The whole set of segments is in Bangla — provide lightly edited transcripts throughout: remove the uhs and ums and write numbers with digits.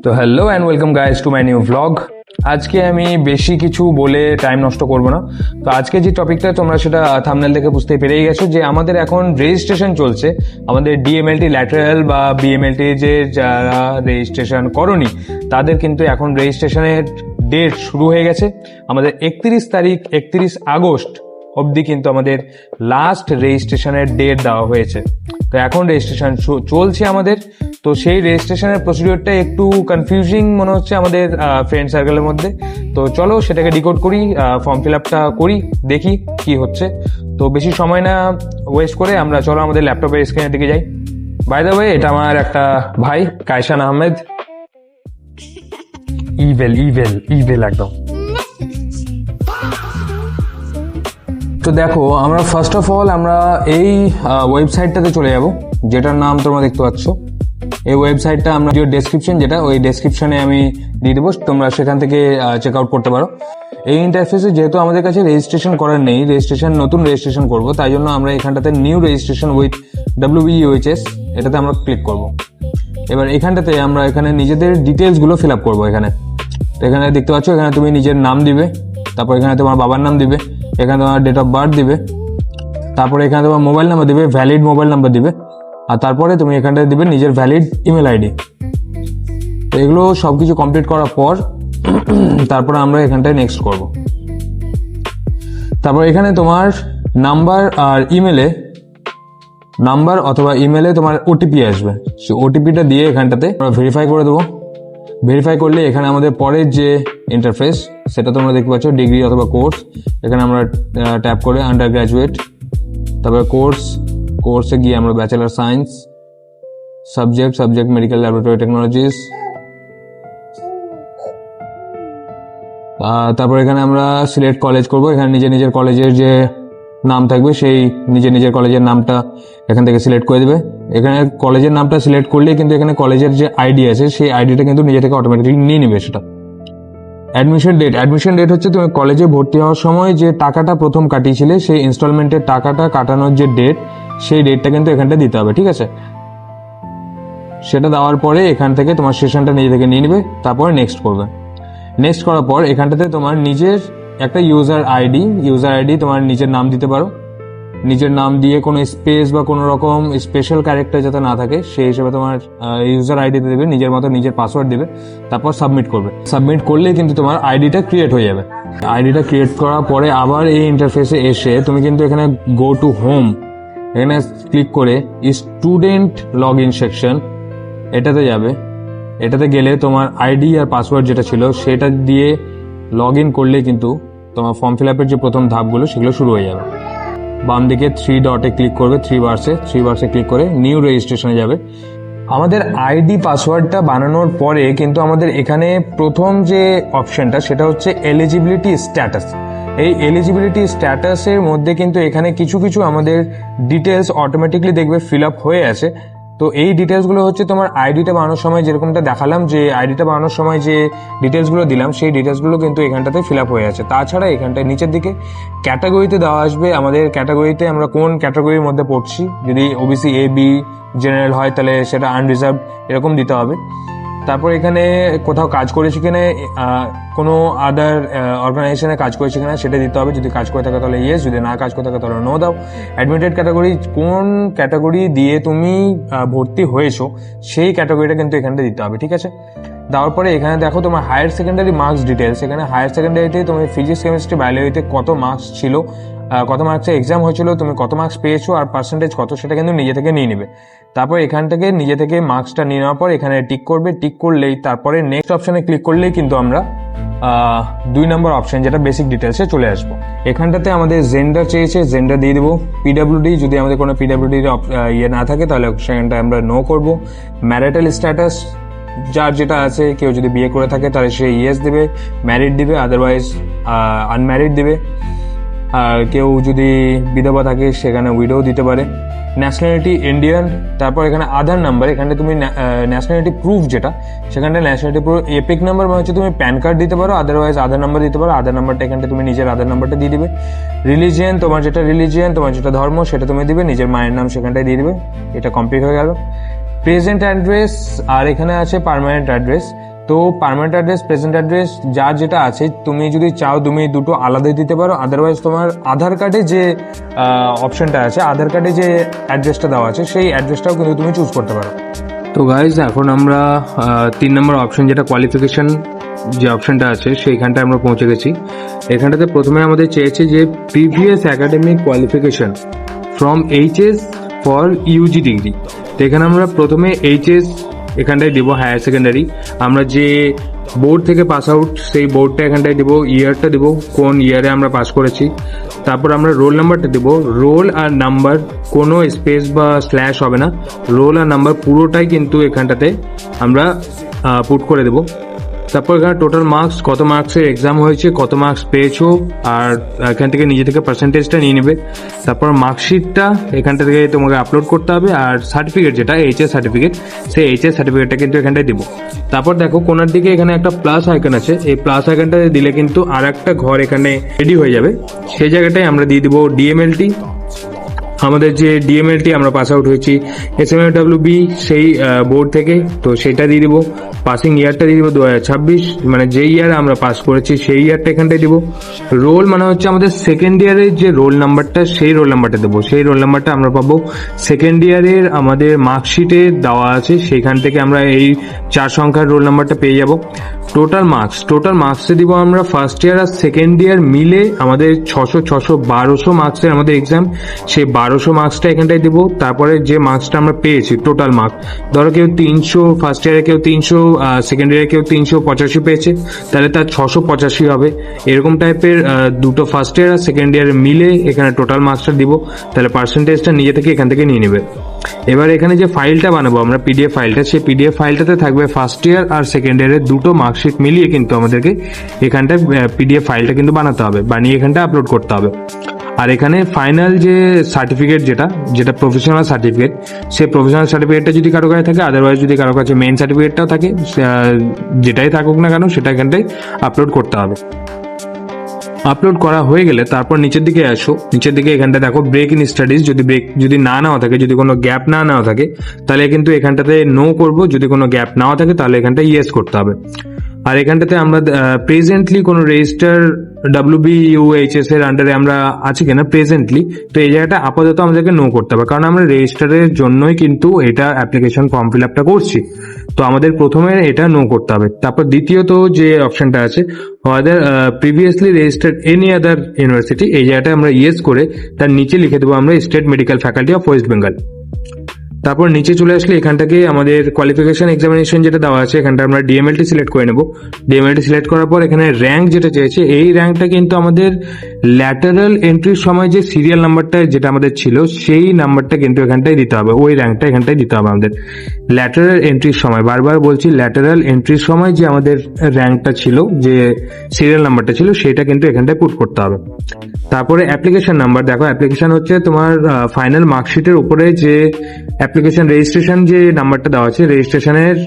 তো hello and welcome guys to my new vlog. আজকে আমি বেশি কিছু বলে টাইম নষ্ট করব না। তো আজকে যে টপিকটা তোমরা সেটা থাম্বনেল দেখে বুঝতে পেরেই গেছো যে আমাদের এখন রেজিস্ট্রেশন চলছে। আমাদের ডিএমএলটি ল্যাটারাল বা বিএমএলটি যে যারা রেজিস্ট্রেশন করনি তাদের কিন্তু এখন রেজিস্ট্রেশনের ডেট শুরু হয়ে গেছে। আমাদের 31 আগস্ট অবধি কিন্তু আমাদের লাস্ট রেজিস্ট্রেশনের ডেট দেওয়া হয়েছে। তো এখন রেজিস্ট্রেশন চলছে আমাদের। তো সেই রেজিস্ট্রেশনের প্রসিডিওরটা একটু কনফিউজিং মনে হচ্ছে আমাদের ফ্রেন্ড সার্কেলের মধ্যে। তো চলো সেটাকে ডিকোড করি, ফর্ম ফিল আপটা করি, দেখি কি হচ্ছে। তো বেশি সময় না ওয়েস্ট করে আমরা চলো আমাদের ল্যাপটপের স্ক্রিনের দিকে যাই। বাই দ্য ওয়ে, এটা আমার একটা ভাই কায়সান আহমেদ। ইভেল একদম। তো দেখো, আমরা ফার্স্ট অফ অল আমরা এই ওয়েবসাইটটাতে চলে যাব যেটার নাম তোমরা দেখতে পাচ্ছ। এই ওয়েবসাইটটা আমরা যে ডেসক্রিপশন, যেটা ওই ডেসক্রিপশনে আমি দিয়ে দেবো, তোমরা সেখান থেকে চেক আউট করতে পারো। এই ইন্টারফেসে যেহেতু আমাদের কাছে রেজিস্ট্রেশন করার নেই, নতুন রেজিস্ট্রেশন করব, তাই জন্য আমরা এখানটাতে নিউ রেজিস্ট্রেশন উইথ WBUHS এটাতে আমরা ক্লিক করব। এবার এখানটাতে আমরা এখানে নিজেদের ডিটেলসগুলো ফিল আপ করবো। এখানে দেখতে পাচ্ছ, এখানে তুমি নিজের নাম দিবে, তারপর এখানে তোমার বাবার নাম দিবে, এখানে তোমার ডেট অফ বার্থ দিবে, তারপরে এখানে তোমার মোবাইল নাম্বার দিবে, ভ্যালিড মোবাইল নাম্বার দিবে, আর তারপরে তুমি এখানটায় দিবে নিজের ভ্যালিড ইমেল আইডি। তো এগুলো সবকিছু কমপ্লিট করার পর তারপরে আমরা এখানটায় নেক্সট করব। তারপর এখানে তোমার নাম্বার অথবা ইমেলে তোমার ওটিপি আসবে। সেই ওটিপিটা দিয়ে এখানটাতে আমরা ভেরিফাই করে দেবো। ভেরিফাই করলে এখানে আমাদের পরের যে ইন্টারফেস সেটা তোমরা দেখতে পাচ্ছ, ডিগ্রি অথবা কোর্স। এখানে আমরা ট্যাপ করে আন্ডার গ্র্যাজুয়েট, তারপরে কোর্সে গিয়ে আমরা bachelor science, subject medical laboratory technologies. তারপর এখানে আমরা সিলেক্ট কলেজ করব। এখানে নিজের কলেজের যে নাম থাকবে সেই নিজের কলেজের নামটা এখান থেকে সিলেক্ট করে দেবে। এখানে কলেজের নামটা সিলেক্ট করলেই কিন্তু এখানে কলেজের যে আইডি আছে সেই আইডিটা কিন্তু নিজে থেকে অটোমেটিকলি নিয়ে নেবে সেটা। অ্যাডমিশন ডেট হচ্ছে তুমি কলেজে ভর্তি হওয়ার সময় যে টাকাটা প্রথম কাটিয়েছিলে সেই ইনস্টলমেন্টের টাকাটা কাটানোর যে ডেট, সেই ডেটটা কিন্তু এখানটা দিতে হবে, ঠিক আছে? সেটা দেওয়ার পরে এখান থেকে তোমার সেশনটা নিজে থেকে নিয়ে নেবে, তারপরে নেক্সট করবে। নেক্সট করার পর এখানটাতে তোমার নিজের একটা ইউজার আইডি তোমার নিজের নাম দিতে পারো। নিজের নাম দিয়ে কোনো স্পেস বা কোনো রকম স্পেশাল ক্যারেক্টার যাতে না থাকে সেই হিসেবে তোমার ইউজার আইডিতে দেবে, নিজের মতো নিজের পাসওয়ার্ড দেবে, তারপর সাবমিট করবে। সাবমিট করলেই কিন্তু তোমার আইডিটা ক্রিয়েট হয়ে যাবে। আইডিটা ক্রিয়েট করার পরে আবার এই ইন্টারফেসে এসে তুমি কিন্তু এখানে গো টু হোম, এখানে ক্লিক করে স্টুডেন্ট লগ ইন সেকশন এটাতে যাবে। এটাতে গেলে তোমার আইডি আর পাসওয়ার্ড যেটা ছিল সেটা দিয়ে লগ ইন করলে কিন্তু তোমার ফর্ম ফিল আপের যে প্রথম ধাপগুলো সেগুলো শুরু হয়ে যাবে। বাম দিকে 3 ডটে ক্লিক করবে, 3 বার্সে ক্লিক করে নিউ রেজিস্ট্রেশনে যাবে। আমাদের আইডি পাসওয়ার্ডটা বানানোর পরে কিন্তু আমাদের এখানে প্রথম যে অপশনটা সেটা হচ্ছে এলিজিবিলিটি স্ট্যাটাস। এই এলিজিবিলিটি স্ট্যাটাসের মধ্যে কিন্তু এখানে কিছু আমাদের ডিটেলস অটোমেটিকলি দেখবে ফিল আপ হয়ে আছে। তো এই ডিটেলসগুলো হচ্ছে তোমার আইডিটা বানানোর সময় যেরকমটা দেখালাম, যে আইডিটা বানানোর সময় যে ডিটেলসগুলো দিলাম সেই ডিটেলসগুলো কিন্তু এখানটাতে ফিল আপ হয়ে আছে। তাছাড়া এখানটায় নিচের দিকে ক্যাটাগরিতে দেওয়া আসবে, আমাদের ক্যাটাগরিতে আমরা কোন ক্যাটাগরির মধ্যে পড়ছি। যদি ওবিসি A B জেনারেল হয় তাহলে সেটা আনরিজার্ভড এরকম দিতে হবে। তারপর এখানে কোথাও কাজ করেছি কিনা, কোনো আদার অর্গানাইজেশনে কাজ করেছি কিনা সেটা দিতে হবে। যদি কাজ করে থাকে তাহলে ইয়েস, যদি না কাজ করে থাকে তাহলে নো দাও। অ্যাডমিটেড ক্যাটাগরি, কোন ক্যাটাগরি দিয়ে তুমি ভর্তি হয়েছো সেই ক্যাটাগরিটা কিন্তু এখানটা দিতে হবে, ঠিক আছে? দেওয়ার পরে এখানে দেখো তোমার হায়ার সেকেন্ডারি মার্কস ডিটেলস। এখানে হায়ার সেকেন্ডারিতে তুমি ফিজিক্স কেমিস্ট্রি বায়োলজিতে কত মার্কস ছিল, কত মার্কসের এক্সাম হয়েছিল, তুমি কত মার্কস পেয়েছো আর পার্সেন্টেজ কত, সেটা কিন্তু নিজে থেকে নিয়ে নেবে। তারপর এখান থেকে নিজে থেকে মার্কসটা নিয়ে নেওয়ার পর এখানে টিক করবে। টিক করলেই তারপরে নেক্সট অপশনে ক্লিক করলেই কিন্তু আমরা 2 নম্বর অপশন যেটা বেসিক ডিটেলসে চলে আসবো। এখানটাতে আমাদের জেন্ডার চেয়েছে, জেন্ডার দিয়ে দেবো। PWD, যদি আমাদের কোনো PWD ইয়ে না থাকে তাহলে সেখানটা আমরা নো করবো। ম্যারিটাল স্ট্যাটাস যার যেটা আছে, কেউ যদি বিয়ে করে থাকে তাহলে সে ইয়েস দেবে, ম্যারিড দিবে, আদারওয়াইজ আনম্যারিড দিবে। আর কেউ যদি বিধবা থাকে সেখানে উইডো দিতে পারে। Nationality Indian. তারপর এখানে আধার নাম্বার, এখানে তুমি ন্যাশনালিটি প্রুফ যেটা, সেখানে ন্যাশনালিটি প্রুফ এপিক নাম্বার মানে হচ্ছে তুমি প্যান কার্ড দিতে পারো, আদারওয়াইজ আধার নাম্বার দিতে পারো। আধার নাম্বারটা এখানে তুমি নিজের আধার নাম্বারটা দিয়ে দিবে। রিলিজিয়ান, তোমার যেটা ধর্ম সেটা তুমি দিবে, নিজের মায়ের নাম সেখানটায় দিয়ে দিবে। এটা কমপ্লিট হয়ে গেল। প্রেজেন্ট অ্যাড্রেস আর এখানে আছে পার্মানেন্ট অ্যাড্রেস। তো পার্মানেন্ট অ্যাড্রেস, প্রেজেন্ট অ্যাড্রেস যার যেটা আছে, তুমি যদি চাও তুমি দুটো আলাদাই দিতে পারো। আদারওয়াইজ তোমার আধার কার্ডে যে অপশনটা আছে, আধার কার্ডে যে অ্যাড্রেসটা দেওয়া আছে সেই অ্যাড্রেসটাও কিন্তু তুমি চুজ করতে পারো। তো গাইজ, এখন আমরা 3 নম্বর অপশন যেটা কোয়ালিফিকেশন যে অপশনটা আছে সেইখানটায় আমরা পৌঁছে গেছি। এখানটাতে প্রথমে আমাদের চেয়েছে যে previous academic qualification from HS for UG degree. তো এখানে আমরা প্রথমে এইচএস এখানটায় দিব, হায়ার সেকেন্ডারি। আমরা যে বোর্ড থেকে পাস আউট সেই বোর্ডটা এখানটায় দিব, ইয়ারটা দিব কোন ইয়ারে আমরা পাস করেছি। তারপর আমরা রোল নাম্বারটা দিব, রোল আর নাম্বার, কোনো স্পেস বা স্ল্যাশ হবে না, রোল আর নাম্বার পুরোটাই কিন্তু এখানটাতে আমরা পুট করে দেবো। তারপর এখানে টোটাল মার্কস, কত মার্কসের এক্সাম হয়েছে, কত মার্কস পেয়েছো, আর এখান থেকে নিজে থেকে পার্সেন্টেজটা নিয়ে নেবে। তারপর মার্কশিটটা এখানটা থেকে তোমাকে আপলোড করতে হবে, আর সার্টিফিকেট যেটা এইচএস সার্টিফিকেট, সেই এইচএস সার্টিফিকেটটা কিন্তু এখানটায় দিব। তারপর দেখো কোনার দিকে এখানে একটা প্লাস আইকন আছে, এই প্লাস আইকনটা দিলে কিন্তু আর একটা ঘর এখানে রেডি হয়ে যাবে। সেই জায়গাটায় আমরা দিয়ে দিব ডিএমএলটি, আমাদের যে ডিএমএলটি আমরা পাস আউট হয়েছি এসএমএডব্লিউবি সেই বোর্ড থেকে, তো সেটা দিয়ে দিব। পাসিং ইয়ারটা দিয়ে দিব 2026, মানে যে ইয়ার আমরা পাস করেছি সেই ইয়ারটা এখানটায় দিব। রোল মানে হচ্ছে আমাদের সেকেন্ড ইয়ারের যে রোল নাম্বারটা, সেই রোল নাম্বারটা দেবো। সেই রোল নাম্বারটা আমরা পাবো সেকেন্ড ইয়ারের আমাদের মার্কশিটে দেওয়া আছে, সেইখান থেকে আমরা এই 4 সংখ্যার রোল নাম্বারটা পেয়ে যাব। টোটাল মার্কসে দিব আমরা ফার্স্ট ইয়ার আর সেকেন্ড ইয়ার মিলে আমাদের 1200 মার্কসের আমাদের এক্সাম, সেই 1200 মার্কসটা এখানটায় দিব। তারপরে যে মার্কসটা আমরা পেয়েছি টোটাল মার্ক, ধরো কেউ 300 ফার্স্ট ইয়ারে, কেউ 300 সেকেন্ড ইয়ারে, কেউ 385 পেয়েছে, তাহলে তার 685 হবে। এরকম টাইপের দুটো ফার্স্ট ইয়ার আর সেকেন্ড ইয়ার মিলে এখানে টোটাল মার্কসটা দিব, তাহলে পার্সেন্টেজটা নিজে থেকে এখান থেকে নিয়ে নেবে। এবার এখানে যে ফাইলটা বানাবো আমরা, পিডিএফ ফাইলটা, সেই পিডিএফ ফাইলটাতে থাকবে ফার্স্ট ইয়ার আর সেকেন্ড ইয়ারের দুটো মার্কশিট মিলিয়ে কিন্তু আমাদেরকে এখানটা পিডিএফ ফাইলটা কিন্তু বানাতে হবে, বানিয়ে এখানটা আপলোড করতে হবে। আর এখানে ফাইনাল যে সার্টিফিকেট যেটা প্রফেশনাল সার্টিফিকেট, সেই প্রফেশনাল সার্টিফিকেটটা যদি কারো কাছে থাকে, আদারওয়াইজ যদি কারো কাছে মেইন সার্টিফিকেটটাও থাকে, যেটাই থাকুক না কেন সেটা এখানটায় আপলোড করতে হবে। আপলোড করা হয়ে গেলে তারপর নিচের দিকে আসো, নিচের দিকে এখানটা দেখো ব্রেক ইন স্টাডিজ, যদি না নেওয়া থাকে, যদি কোনো গ্যাপ না নেওয়া থাকে তাহলে কিন্তু এখানটাতে নো করব, যদি কোনো গ্যাপ নাও থাকে তাহলে এখানটা ইয়েস করতে হবে। আর এখানটাতে আমরা প্রেজেন্টলি কোনো রেজিস্টার WBUHS এর আন্ডারে আমরা আছি কিনা প্রেজেন্টলি, তো এই জায়গাটা আপাতত আমাদেরকে নো করতে হবে, কারণ আমরা রেজিস্টারের জন্যই কিন্তু এটা অ্যাপ্লিকেশন ফর্ম ফিল আপটা করছি, তো আমাদের প্রথমে এটা নো করতে হবে। তারপর দ্বিতীয়ত যে অপশনটা আছে previously registered any other university, এই জায়গাটা আমরা ইয়েস করে তার নিচে লিখে দেবো আমরা state medical faculty of West Bengal. তারপর নিচে চলে আসলে এখানটাকে আমাদের কোয়ালিফিকেশন এক্সামিনেশন যেটা দেওয়া আছে, এখানটা আমরা ডিএমএলটি সিলেক্ট করে নেব। ডিএমএলটি সিলেক্ট করার পর এখানে র্যাঙ্ক যেটা চেয়েছে, এই র্যাঙ্কটা কিন্তু আমাদের ল্যাটারাল এন্ট্রির সময় যে সিরিয়াল নাম্বারটা যেটা আমাদের ছিল সেই নাম্বারটা কিন্তু এখানটায় দিতে হবে, ওই র্যাঙ্কটা এখানটায় দিতে হবে আমাদের ল্যাটারাল এন্ট্রির সময়। বারবার বলছি, ল্যাটারাল এন্ট্রির সময় যে আমাদের র্যাঙ্কটা ছিল, যে সিরিয়াল নাম্বারটা ছিল, সেটা কিন্তু এখানটায় পুট করতে হবে। তারপরে অ্যাপ্লিকেশন নাম্বার, দেখো অ্যাপ্লিকেশন হচ্ছে তোমার ফাইনাল মার্কশিটের উপরে যে অ্যাপ্লিকেশন রেজিস্ট্রেশন যে নাম্বারটা দেওয়া আছে, রেজিস্ট্রেশনের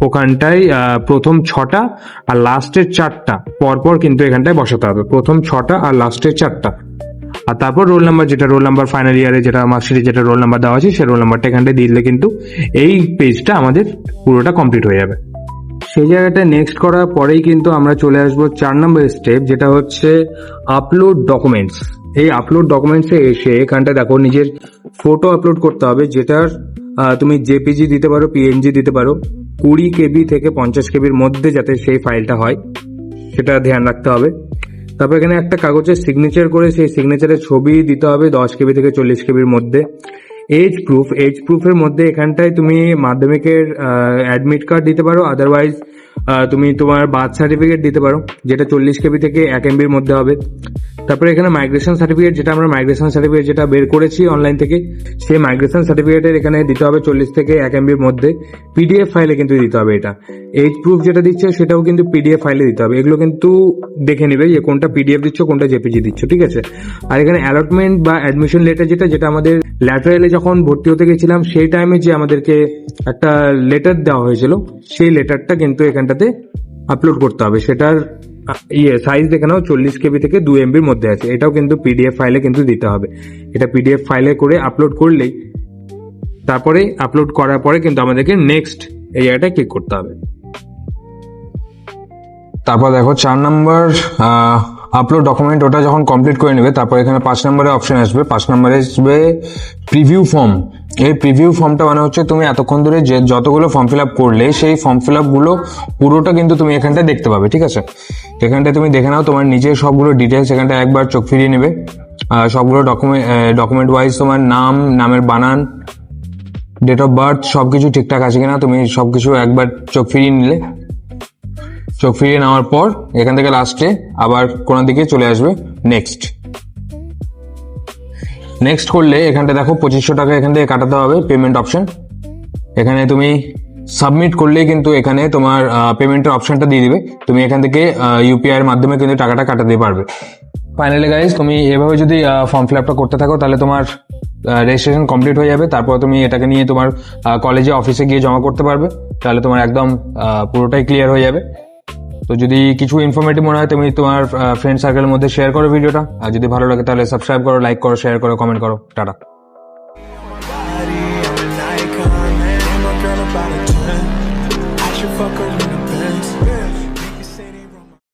ওখানটায় প্রথম 6টা আর লাস্টের 4টা পরপর কিন্তু এখানটায় বসাতে হবে, প্রথম 6টা আর লাস্টের 4টা। আর তারপর রোল নাম্বার, যেটা রোল নাম্বার ফাইনাল ইয়ারে যেটা মার্কশিটে যেটা রোল নাম্বার দেওয়া আছে, সেই রোল নাম্বারটা এখানটায় দিলে কিন্তু এই পেজটা আমাদের পুরোটা কমপ্লিট হয়ে যাবে। সেই জায়গাটা নেক্সট করার পরেই কিন্তু আমরা চলে আসবো 4 নম্বর স্টেপ, যেটা হচ্ছে আপলোড ডকুমেন্টস। এই আপলোড ডকুমেন্টসে এসে এখানটা দেখো নিজের ফটো আপলোড করতে হবে, যেটার তুমি জেপিজি দিতে পারো, পিএনজি দিতে পারো, 20 KB থেকে 50 KBর মধ্যে যাতে সেই ফাইলটা হয় সেটা ধ্যান রাখতে হবে। তারপর এখানে একটা কাগজের সিগনেচার করে সেই সিগনেচারের ছবি দিতে হবে 10 KB থেকে 40 KBর মধ্যে। এজ প্রুফের মধ্যে এখানটায় তুমি মাধ্যমিকের অ্যাডমিট কার্ড দিতে পারো, আদারওয়াইজ তুমি তোমার বার্থ সার্টিফিকেট দিতে পারো, যেটা 40 KB থেকে 1 MBর মধ্যে হবে। তারপরে এখানে মাইগ্রেশন সার্টিফিকেট, যেটা আমরা মাইগ্রেশন সার্টিফিকেট যেটা বের করেছি অনলাইন থেকে, সেই মাইগ্রেশন সার্টিফিকেটের এখানে দিতে হবে 40 থেকে 1 MBর মধ্যে। পিডিএফ ফাইলে কিন্তু দিতে হবে এটা। এজ প্রুফ যেটা দিচ্ছে সেটাও কিন্তু পিডিএফ ফাইলে দিতে হবে। এগুলো কিন্তু দেখে নিবে যে কোনটা পিডিএফ দিচ্ছ, কোনটা জেপিজি দিচ্ছ, ঠিক আছে। আর এখানে অ্যালটমেন্ট বা অ্যাডমিশন লেটার যেটা আমাদের ল্যাটারালে যখন ভর্তি হতে গেছিলাম সেই টাইমে যে আমাদেরকে একটা লেটার দেওয়া হয়েছিল, সেই লেটারটা কিন্তু এখানটাতে আপলোড করতে হবে। সেটার সাইজ দেখে নাও 40 KB থেকে 2 MBর মধ্যে আছে, এটাও কিন্তু পিডিএফ ফাইলে কিন্তু দিতে হবে। এটা পিডিএফ ফাইলে করে আপলোড করলেই তারপরে আপলোড করার পরে কিন্তু আমাদেরকে নেক্সট এই জায়গাটায় ক্লিক করতে হবে। তারপর দেখো 4 নম্বর আপলোড ডকুমেন্ট, ওটা যখন কমপ্লিট করে নেবে তারপর এখানে 5 নম্বরে অপশন আসবে, 5 নম্বরে আসবে প্রিভিউ ফর্ম। এই প্রিভিউ ফর্মটা মানে হচ্ছে তুমি এতক্ষণ ধরে যে যতগুলো ফর্ম ফিল আপ করলে সেই ফর্ম ফিল আপ গুলো পুরোটা কিন্তু তুমি এখানটায় দেখতে পাবে, ঠিক আছে? এখানটায় তুমি দেখে নাও তোমার নিজের সবগুলো ডিটেলস, এখানটায় একবার চোখ ফিরিয়ে নেবে। সবগুলো ডকুমেন্ট ওয়াইজ তোমার নাম, নামের বানান, ডেট অফ বার্থ সবকিছু ঠিকঠাক আছে কিনা তুমি সবকিছু একবার চোখ ফিরিয়ে নিলে। চোখ ফিরিয়ে নেওয়ার পর এখান থেকে লাস্টে আবার কোন দিকে চলে আসবে নেক্সট। নেক্সট করলে এখানটা দেখো 2500 টাকা এখান থেকে কাটাতে হবে পেমেন্ট অপশন। এখানে তুমি সাবমিট করলেই কিন্তু এখানে তোমার পেমেন্টের অপশনটা দিয়ে দিবে, তুমি এখান থেকে ইউপিআই এর মাধ্যমে কিন্তু টাকাটা কাটাতে পারবে। ফাইনালি গাইজ, তুমি এভাবে যদি ফর্ম ফিল আপটা করতে থাকো তাহলে তোমার রেজিস্ট্রেশন কমপ্লিট হয়ে যাবে। তারপর তুমি এটাকে নিয়ে তোমার কলেজে অফিসে গিয়ে জমা করতে পারবে, তাহলে তোমার একদম পুরোটাই ক্লিয়ার হয়ে যাবে। তো যদি কিছু ইনফরমেটিভ মনে হয় তুমি তোমার ফ্রেন্ড সার্কেলের মধ্যে শেয়ার করো ভিডিওটা, আর যদি ভালো লাগে তাহলে সাবস্ক্রাইব করো, লাইক করো, শেয়ার করো, কমেন্ট করো। Tata. Body, I'm an icon, man. My girl about a 10. I should fuck her.